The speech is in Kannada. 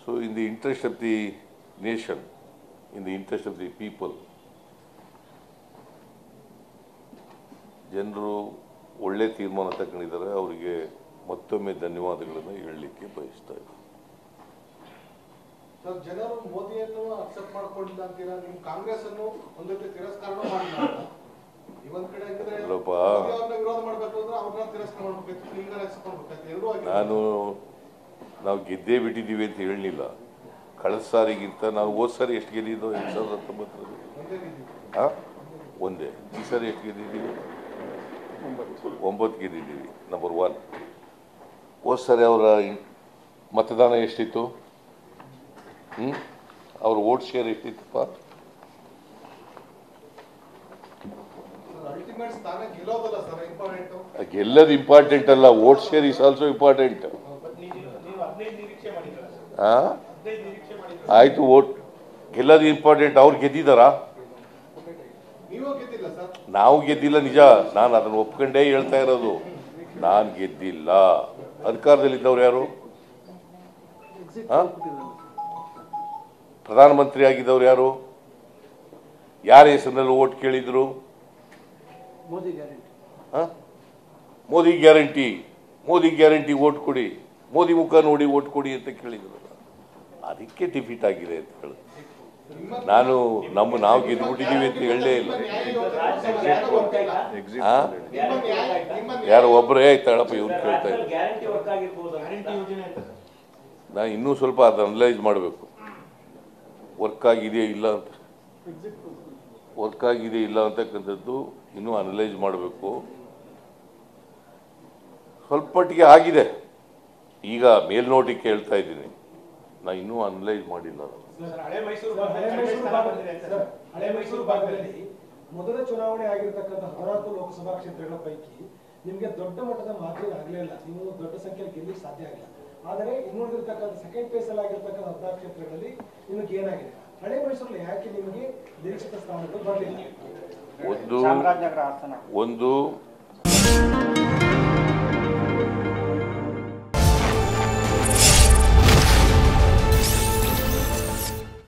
So in the interest of the nation, in the interest of the people, ಜನರು ಒಳ್ಳೆ ತೀರ್ಮಾನ ತಗೊಂಡಿದ್ದಾರೆ. ಅವರಿಗೆ ಮತ್ತೊಮ್ಮೆ ಧನ್ಯವಾದಗಳನ್ನು ಹೇಳಲಿಕ್ಕೆ ಬಯಸ್ತಾ ಇದ್ದಾರೆ. ಸರ್, ಜನರು ಮೋದಿಯನ್ನು ಅಕ್ಸೆಪ್ಟ್ ಮಾಡ್ಕೊಂಡಿಲ್ಲ ಅಂತೀರಾ? ನಿಮ್ಮ ಕಾಂಗ್ರೆಸ್ ಅನ್ನು ಒಂದು ರೀತಿ ತಿರಸ್ಕಾರ ಮಾಡಿಲ್ಲ. ಇವೊಂದು ಕಡೆ ಆಗಿದ್ರೆ ಅವ್ರನ್ನ ವಿರೋಧ ಮಾಡಬೇಕು ಅಂದ್ರೆ ಅವ್ರನ್ನ ತಿರಸ್ಕಾರ ಮಾಡಬೇಕು, ಈಗ ಅಕ್ಸೆಪ್ಟ್ ಮಾಡಬೇಕು. ಎರಡೂ ನಾವು ಗೆದ್ದೇ ಬಿಟ್ಟಿದ್ದೀವಿ ಅಂತ ಹೇಳಲಿಲ್ಲ. ಕಳೆದ ಸಾರಿಗಿಂತ ನಾವು ಹೋದ ಸಾರಿ ಎಷ್ಟು ಗೆದ್ದಿದ್ದೋ 2019 ಒಂದೇ. ಈ ಸಾರಿ ಎಷ್ಟು ಗೆದ್ದಿದ್ದೀವಿ? 9 ಗೆದ್ದಿದ್ದೀವಿ. ನಂಬರ್ 1. ಹೋದ ಸಾರಿ ಅವರ ಮತದಾನ ಎಷ್ಟಿತ್ತು? ಅವ್ರ ವೋಟ್ ಶೇರ್ ಎಷ್ಟಿತ್ತಪ್ಪ? ಗೆಲ್ಲೋದು ಇಂಪಾರ್ಟೆಂಟ್ ಅಲ್ಲ, vote share is also important. ಆಯ್ತು, ವೋಟ್ ಗೆಲ್ಲೋದು ಇಂಪಾರ್ಟೆಂಟ್. ಅವ್ರು ಗೆದ್ದಿದ್ದಾರಾ? ನಾವು ಗೆದ್ದಿಲ್ಲ, ನಿಜ. ನಾನು ಅದನ್ನು ಒಪ್ಕೊಂಡೇ ಹೇಳ್ತಾ ಇರೋದು. ನಾನು ಗೆದ್ದಿಲ್ಲ. ಅಧಿಕಾರದಲ್ಲಿದ್ದವ್ರು ಯಾರು? ಪ್ರಧಾನಮಂತ್ರಿ ಆಗಿದ್ದವ್ರು ಯಾರು? ಯಾರ ಹೆಸರಿನಲ್ಲಿ ಓಟ್ ಕೇಳಿದ್ರು? Modi guarantee, Modi guarantee vote ಕೊಡಿ, ಮೋದಿ ಮುಖ ನೋಡಿ ಓಟ್ ಕೊಡಿ ಅಂತ ಕೇಳಿದ್ರು. ಅದಕ್ಕೆ ಡಿಫೀಟ್ ಆಗಿದೆ ಅಂತ ಹೇಳುದು. ನಾವು ಗೆದ್ದುಬಿಟ್ಟಿದ್ದೀವಿ ಅಂತ ಹೇಳಲೇ ಇಲ್ಲ. ಯಾರು ಒಬ್ಬರೇ ತಳಪ್ಪ ಇವ್ರು ಕೇಳ್ತಾ ಇದ್ದಾರೆ. ನಾನು ಇನ್ನೂ ಸ್ವಲ್ಪ ಅದು ಅನಲೈಸ್ ಮಾಡಬೇಕು. ವರ್ಕ್ ಆಗಿದೆಯಾ ಇಲ್ಲ ಅಂತ, ವರ್ಕ್ ಆಗಿದೆ ಇಲ್ಲ ಅಂತಕ್ಕಂಥದ್ದು ಇನ್ನೂ ಅನಲೈಸ್ ಮಾಡಬೇಕು. ಸ್ವಲ್ಪ ಮಟ್ಟಿಗೆ ಆಗಿದೆ. ಈಗ ಮೇಲ್ನೋಟಕ್ಕೆ ಹೇಳ್ತಾ ಇದ್ದೀನಿ, ನಾ ಇನ್ನೂ ಅನಲೈಸ್ ಮಾಡಿಲ್ಲ. ಹಳೆ ಮೈಸೂರು ಭಾಗದಲ್ಲಿ ಮೊದಲ ಚುನಾವಣೆ ಆಗಿರತಕ್ಕಂಥ 14 ಲೋಕಸಭಾ ಕ್ಷೇತ್ರಗಳ ಪೈಕಿ ನಿಮಗೆ ದೊಡ್ಡ ಮಟ್ಟದ ಮಾದರಿ ಆಗಲೇ ಇಲ್ಲ. ನೀವು ದೊಡ್ಡ ಸಂಖ್ಯೆಯಲ್ಲಿ ಗೆಲ್ಲಿಕ್ಕೆ ಸಾಧ್ಯ ಆಗಿಲ್ಲ. ಆದರೆ ಇನ್ನುಳಿದಿರ್ತಕ್ಕಂಥ ಸೆಕೆಂಡ್ ಫೇಸ್ ಅಲ್ಲಿ ಆಗಿರ್ತಕ್ಕಂಥ 14 ಕ್ಷೇತ್ರಗಳಲ್ಲಿ ನಿಮಗೆ ಏನಾಗಿದೆ? ಹಳೆ ಮೈಸೂರಲ್ಲಿ ಯಾಕೆ ನಿಮಗೆ ನಿರೀಕ್ಷಿತ ಸ್ಥಾನಗಳು ಬರಲಿಲ್ಲ? ಒಂದು